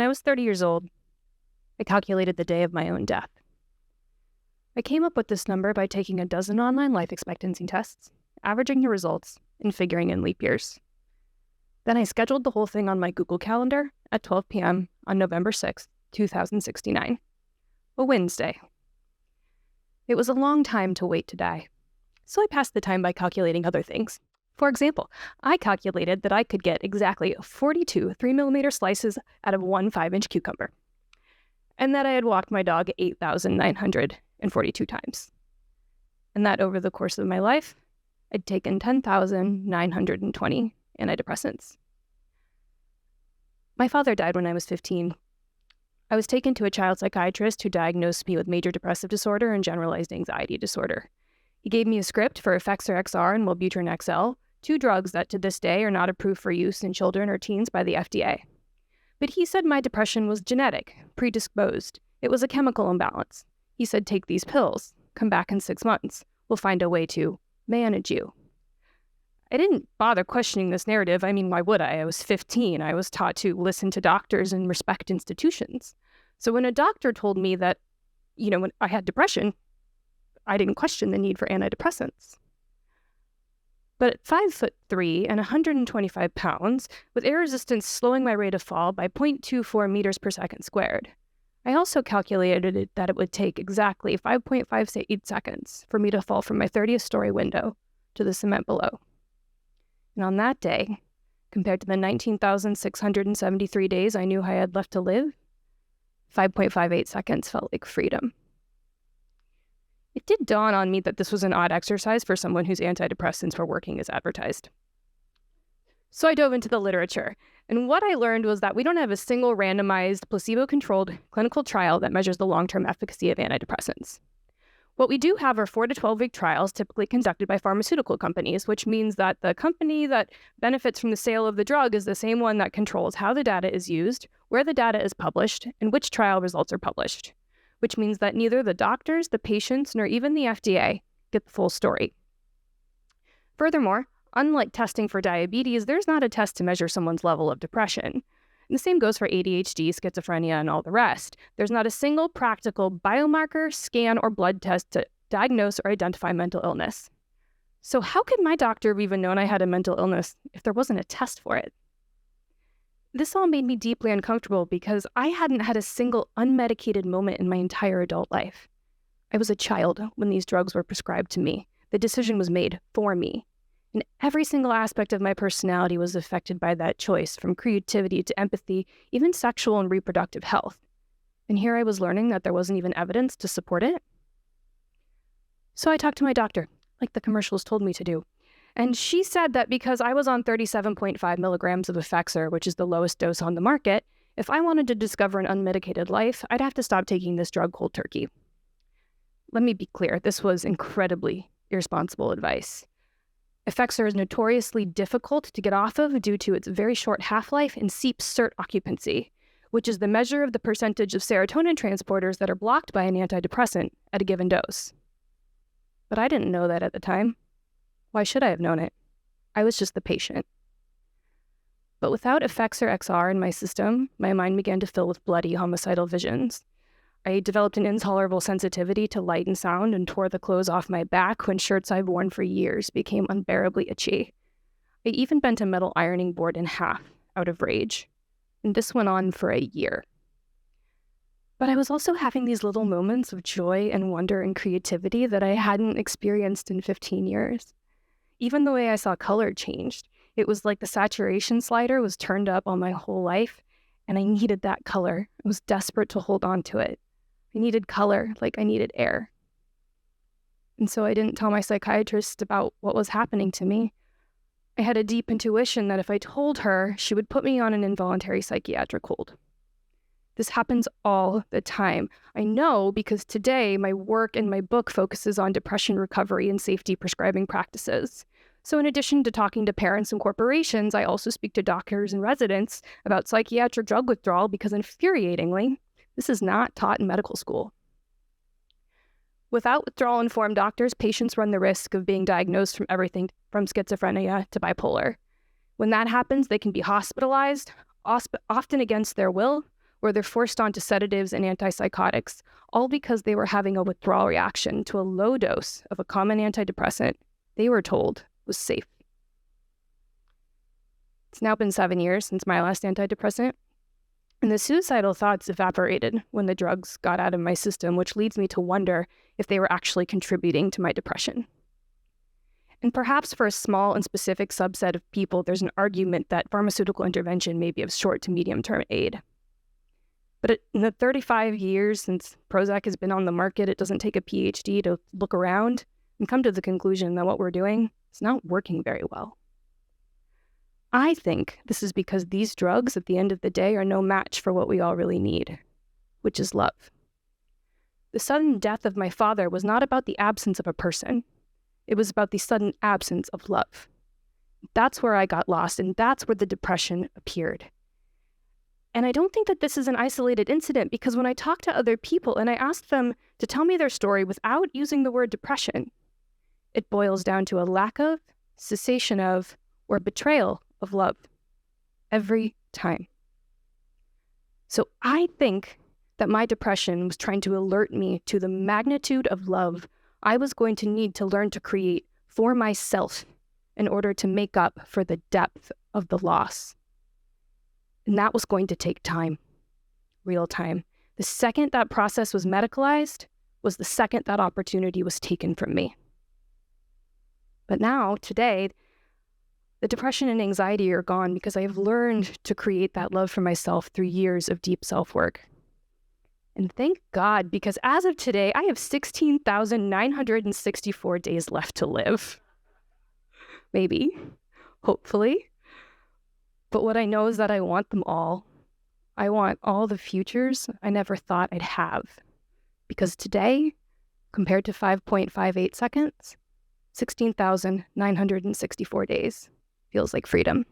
When I was 30 years old, I calculated the day of my own death. I came up with this number by taking a dozen online life expectancy tests, averaging the results, and figuring in leap years. Then I scheduled the whole thing on my Google Calendar at 12 p.m. on November 6, 2069, a Wednesday. It was a long time to wait to die, so I passed the time by calculating other things. For example, I calculated that I could get exactly 42 3mm slices out of one 5-inch cucumber, and that I had walked my dog 8,942 times, and that over the course of my life, I'd taken 10,920 antidepressants. My father died when I was 15. I was taken to a child psychiatrist who diagnosed me with major depressive disorder and generalized anxiety disorder. He gave me a script for Effexor XR and Wellbutrin XL, two drugs that to this day are not approved for use in children or teens by the FDA. But he said my depression was genetic, predisposed. It was a chemical imbalance. He said, take these pills, come back in 6 months. We'll find a way to manage you. I didn't bother questioning this narrative. I mean, why would I? I was 15. I was taught to listen to doctors and respect institutions. So when a doctor told me that, when I had depression, I didn't question the need for antidepressants. But at 5'3" and 125 pounds, with air resistance slowing my rate of fall by 0.24 meters per second squared, I also calculated that it would take exactly 5.58 seconds for me to fall from my 30th story window to the cement below. And on that day, compared to the 19,673 days I knew I had left to live, 5.58 seconds felt like freedom. It did dawn on me that this was an odd exercise for someone whose antidepressants were working as advertised. So I dove into the literature, and what I learned was that we don't have a single randomized, placebo-controlled clinical trial that measures the long-term efficacy of antidepressants. What we do have are 4 to 12-week trials typically conducted by pharmaceutical companies, which means that the company that benefits from the sale of the drug is the same one that controls how the data is used, where the data is published, and which trial results are published, which means that neither the doctors, the patients, nor even the FDA get the full story. Furthermore, unlike testing for diabetes, there's not a test to measure someone's level of depression. And the same goes for ADHD, schizophrenia, and all the rest. There's not a single practical biomarker, scan, or blood test to diagnose or identify mental illness. So how could my doctor have even known I had a mental illness if there wasn't a test for it? This all made me deeply uncomfortable because I hadn't had a single unmedicated moment in my entire adult life. I was a child when these drugs were prescribed to me. The decision was made for me. And every single aspect of my personality was affected by that choice, from creativity to empathy, even sexual and reproductive health. And here I was learning that there wasn't even evidence to support it. So I talked to my doctor, like the commercials told me to do. And she said that because I was on 37.5 milligrams of Effexor, which is the lowest dose on the market, if I wanted to discover an unmedicated life, I'd have to stop taking this drug cold turkey. Let me be clear, this was incredibly irresponsible advice. Effexor is notoriously difficult to get off of due to its very short half-life and steep CERT occupancy, which is the measure of the percentage of serotonin transporters that are blocked by an antidepressant at a given dose. But I didn't know that at the time. Why should I have known it? I was just the patient. But without Effexor XR in my system, my mind began to fill with bloody homicidal visions. I developed an intolerable sensitivity to light and sound and tore the clothes off my back when shirts I've worn for years became unbearably itchy. I even bent a metal ironing board in half out of rage, and this went on for a year. But I was also having these little moments of joy and wonder and creativity that I hadn't experienced in 15 years. Even the way I saw color changed. It was like the saturation slider was turned up on my whole life, and I needed that color. I was desperate to hold on to it. I needed color like I needed air. And so I didn't tell my psychiatrist about what was happening to me. I had a deep intuition that if I told her, she would put me on an involuntary psychiatric hold. This happens all the time. I know because today my work and my book focuses on depression recovery and safety prescribing practices. So in addition to talking to parents and corporations, I also speak to doctors and residents about psychiatric drug withdrawal because, infuriatingly, this is not taught in medical school. Without withdrawal-informed doctors, patients run the risk of being diagnosed from everything from schizophrenia to bipolar. When that happens, they can be hospitalized, often against their will, or they're forced onto sedatives and antipsychotics, all because they were having a withdrawal reaction to a low dose of a common antidepressant they were told was safe. It's now been 7 years since my last antidepressant, and the suicidal thoughts evaporated when the drugs got out of my system, which leads me to wonder if they were actually contributing to my depression. And perhaps for a small and specific subset of people, there's an argument that pharmaceutical intervention may be of short to medium-term aid. But in the 35 years since Prozac has been on the market, it doesn't take a PhD to look around and come to the conclusion that what we're doing is not working very well. I think this is because these drugs, at the end of the day, are no match for what we all really need, which is love. The sudden death of my father was not about the absence of a person. It was about the sudden absence of love. That's where I got lost, and that's where the depression appeared. And I don't think that this is an isolated incident, because when I talk to other people and I ask them to tell me their story without using the word depression, it boils down to a lack of, cessation of, or betrayal of love. Every time. So I think that my depression was trying to alert me to the magnitude of love I was going to need to learn to create for myself in order to make up for the depth of the loss. And that was going to take time, real time. The second that process was medicalized was the second that opportunity was taken from me. But now, today, the depression and anxiety are gone because I have learned to create that love for myself through years of deep self-work. And thank God, because as of today, I have 16,964 days left to live. Maybe, hopefully. But what I know is that I want them all. I want all the futures I never thought I'd have. Because today, compared to 5.58 seconds, 16,964 days feels like freedom.